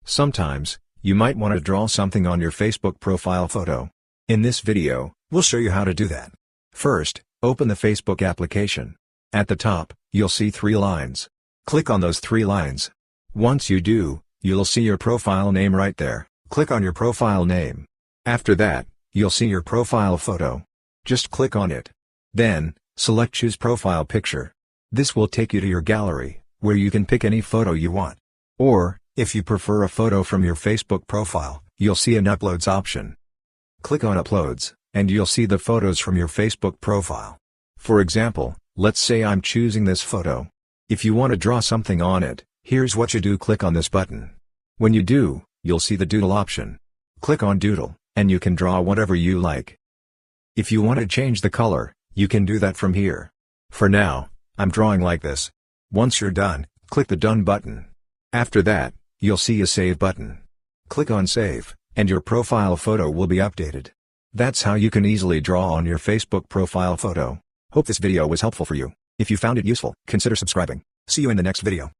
Sometimes, you might want to draw something on your Facebook profile photo. In this video, we'll show you how to do that. First, open the Facebook application. At the top, you'll see 3 lines. Click on those 3 lines. Once you do, you'll see your profile name right there. Click on your profile name. After that, you'll see your profile photo. Just click on it. Then, select Choose Profile Picture. This will take you to your gallery, where you can pick any photo you want. Or, if you prefer a photo from your Facebook profile, you'll see an Uploads option. Click on Uploads, and you'll see the photos from your Facebook profile. For example, let's say I'm choosing this photo. If you want to draw something on it, here's what you do: click on this button. When you do, you'll see the Doodle option. Click on Doodle, and you can draw whatever you like. If you want to change the color, you can do that from here. For now, I'm drawing like this. Once you're done, click the Done button. After that, you'll see a Save button. Click on Save, and your profile photo will be updated. That's how you can easily draw on your Facebook profile photo. Hope this video was helpful for you. If you found it useful, consider subscribing. See you in the next video.